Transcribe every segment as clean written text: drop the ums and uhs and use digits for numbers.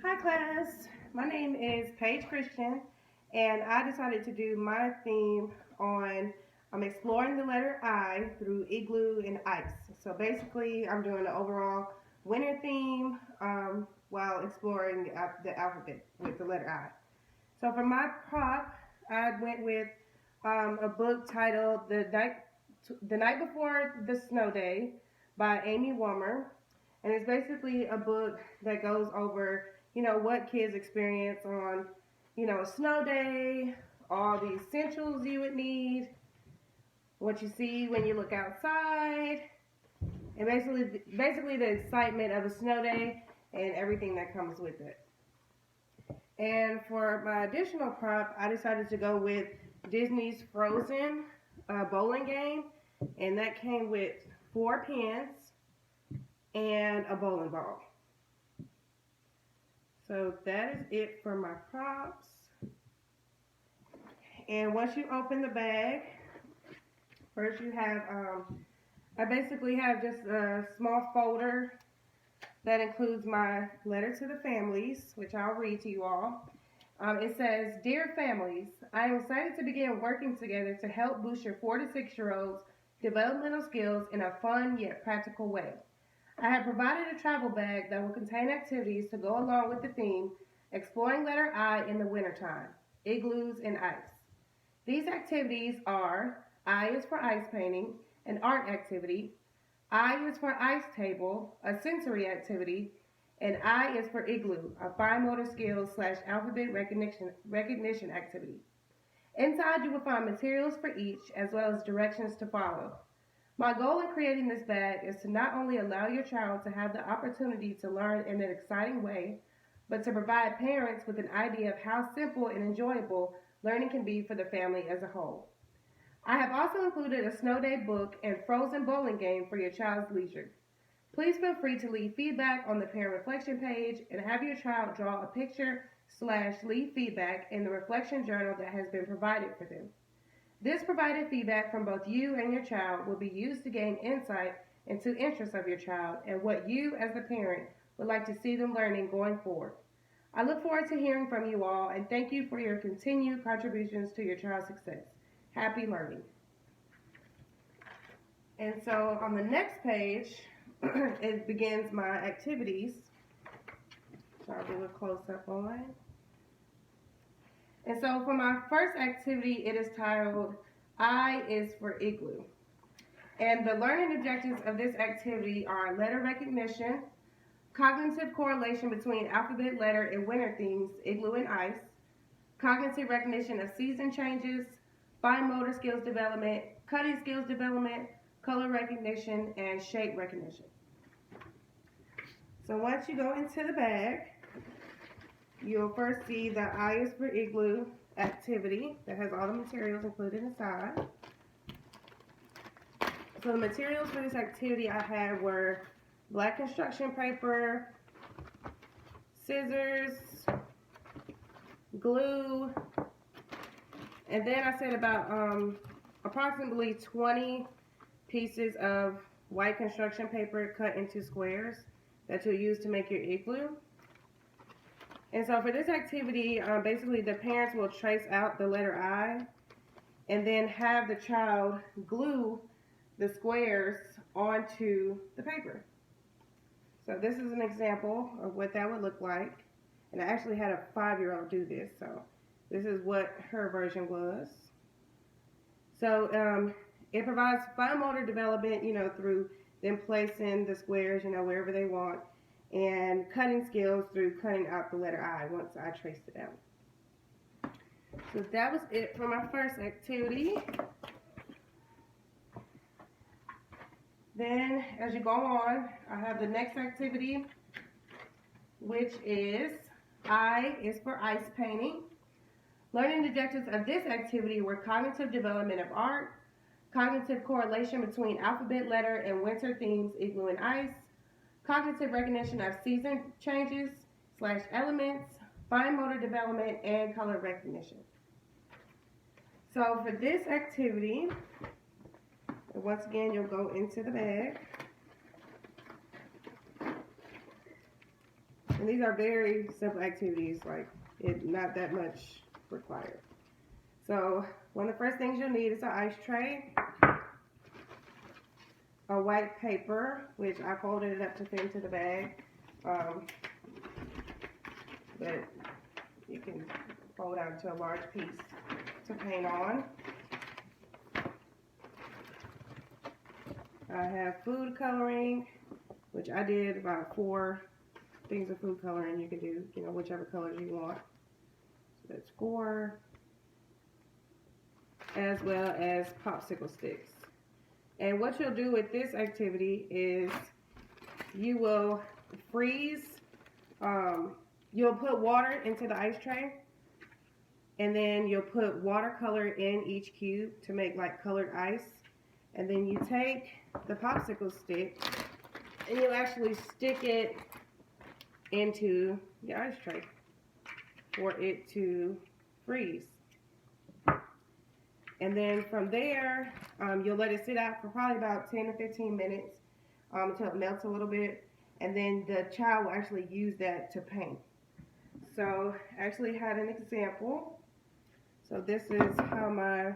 Hi class, my name is Paige Christian and I decided to do my theme on exploring the letter I through igloo and ice. So basically I'm doing the overall winter theme while exploring the alphabet with the letter I. So for my prop, I went with a book titled The Night Before the Snow Day by Amy Wummer. And it's basically a book that goes over, what kids experience on, a snow day, all the essentials you would need, what you see when you look outside, and basically the excitement of a snow day and everything that comes with it. And for my additional prop, I decided to go with Disney's Frozen bowling game, and that came with 4 pins and a bowling ball. So that is it for my props. And once you open the bag, first you have, I basically have just a small folder that includes my letter to the families, which I'll read to you all. It says, "Dear families, I am excited to begin working together to help boost your 4 to 6-year-olds' developmental skills in a fun yet practical way. I have provided a travel bag that will contain activities to go along with the theme, exploring letter I in the wintertime, igloos and ice. These activities are I is for ice painting, an art activity, I is for ice table, a sensory activity, and I is for igloo, a fine motor skills / alphabet recognition activity. Inside you will find materials for each as well as directions to follow. My goal in creating this bag is to not only allow your child to have the opportunity to learn in an exciting way, but to provide parents with an idea of how simple and enjoyable learning can be for the family as a whole. I have also included a snow day book and frozen bowling game for your child's leisure. Please feel free to leave feedback on the parent reflection page and have your child draw a picture / leave feedback in the reflection journal that has been provided for them. This provided feedback from both you and your child will be used to gain insight into interests of your child and what you as the parent would like to see them learning going forward. I look forward to hearing from you all and thank you for your continued contributions to your child's success. Happy learning." And so on the next page, it begins my activities. So I'll do a close-up on. And so for my first activity, it is titled, I is for igloo. And the learning objectives of this activity are letter recognition, cognitive correlation between alphabet, letter, and winter themes, igloo and ice, cognitive recognition of season changes, fine motor skills development, cutting skills development, color recognition, and shape recognition. So once you go into the bag, you'll first see the I is for igloo activity that has all the materials included inside. So the materials for this activity I had were black construction paper, scissors, glue, and then I said about approximately 20 pieces of white construction paper cut into squares that you'll use to make your igloo. And so for this activity, basically the parents will trace out the letter I and then have the child glue the squares onto the paper. So this is an example of what that would look like. And I actually had a 5-year-old do this, so this is what her version was. So it provides fine motor development, through them placing the squares, wherever they want, and cutting skills through cutting out the letter I once I traced it out. So that was it for my first activity. Then as you go on, I have the next activity, which is I is for ice painting. Learning objectives of this activity were cognitive development of art, cognitive correlation between alphabet, letter, and winter themes, igloo and ice, cognitive recognition of season changes / elements, fine motor development, and color recognition. So for this activity, once again, you'll go into the bag. And these are very simple activities, like not that much required. So one of the first things you'll need is an ice tray, a white paper, which I folded it up to fit into the bag, but you can fold out to a large piece to paint on. I have food coloring, which I did about 4 things of food coloring. You can do, whichever colors you want. So that's 4, as well as popsicle sticks. And what you'll do with this activity is you will freeze, you'll put water into the ice tray, and then you'll put watercolor in each cube to make like colored ice. And then you take the popsicle stick and you actually stick it into the ice tray for it to freeze. And then from there, you'll let it sit out for probably about 10 to 15 minutes until it melts a little bit. And then the child will actually use that to paint. So I actually had an example. So this is how my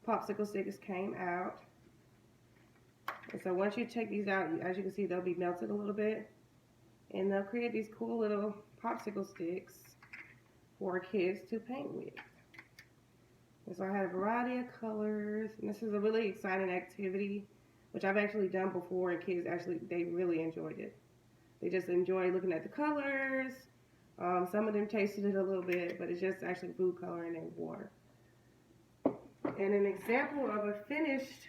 popsicle stickers came out. And so once you take these out, as you can see, they'll be melted a little bit. And they'll create these cool little popsicle sticks for kids to paint with. And so I had a variety of colors. And this is a really exciting activity, which I've actually done before, and kids they really enjoyed it. They just enjoy looking at the colors. Some of them tasted it a little bit, but it's just actually food coloring and water. And an example of a finished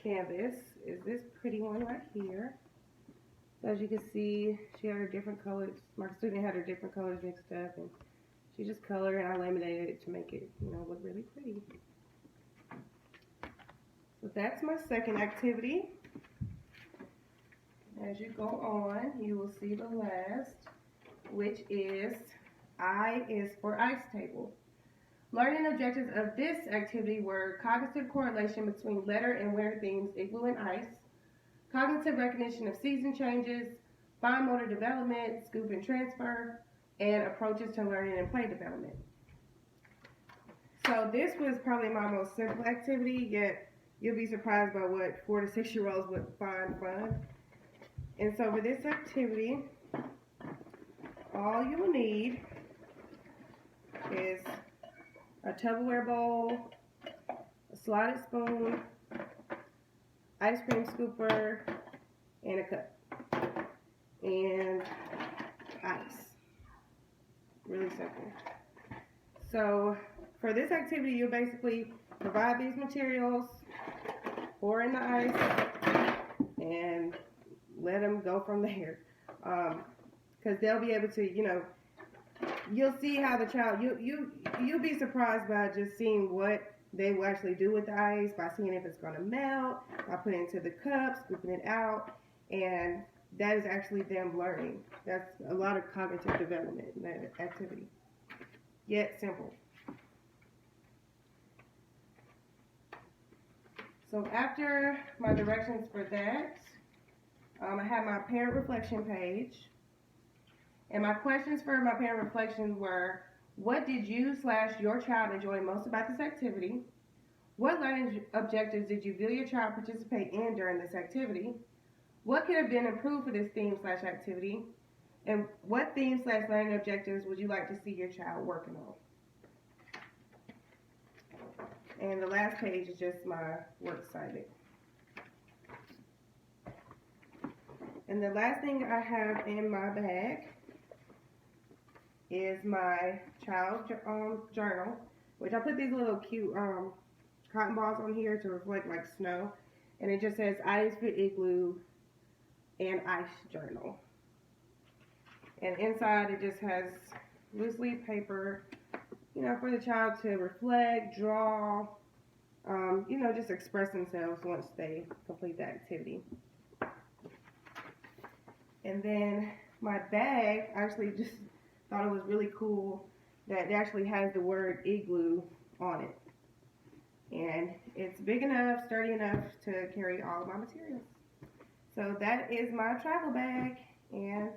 canvas is this pretty one right here. So as you can see, she had her different colors. My student had her different colors mixed up, and she just colored and I laminated it to make it, look really pretty. So that's my second activity. As you go on, you will see the last, which is I is for ice table. Learning objectives of this activity were cognitive correlation between letter and wear themes, igloo and ice, cognitive recognition of season changes, fine motor development, scoop and transfer, and approaches to learning and play development. So this was probably my most simple activity, yet you'll be surprised by what 4 to 6 year olds would find fun. And so for this activity, all you will need is a Tupperware bowl, a slotted spoon, ice cream scooper, and a cup, and ice. Really simple. So for this activity, you basically provide these materials, pour in the ice, and let them go from there. Because they'll be able to, you'll see how the child, you'll be surprised by just seeing what they will actually do with the ice, by seeing if it's going to melt, by putting it into the cup, scooping it out, and that is actually them learning. That's a lot of cognitive development in that activity, yet simple. So after my directions for that, I have my parent reflection page. And my questions for my parent reflection were, what did you/your child enjoy most about this activity? What learning objectives did you feel your child participate in during this activity? What could have been improved for this theme/activity? And what theme/learning objectives would you like to see your child working on? And the last page is just my works cited. And the last thing I have in my bag is my child journal, which I put these little cute cotton balls on here to reflect like snow. And it just says Ice for Igloo and Ice Journal. And inside it just has loose leaf paper, for the child to reflect, draw, just express themselves once they complete the activity. And then my bag, I actually just thought it was really cool that it actually has the word igloo on it. And it's big enough, sturdy enough to carry all of my materials. So that is my travel bag, and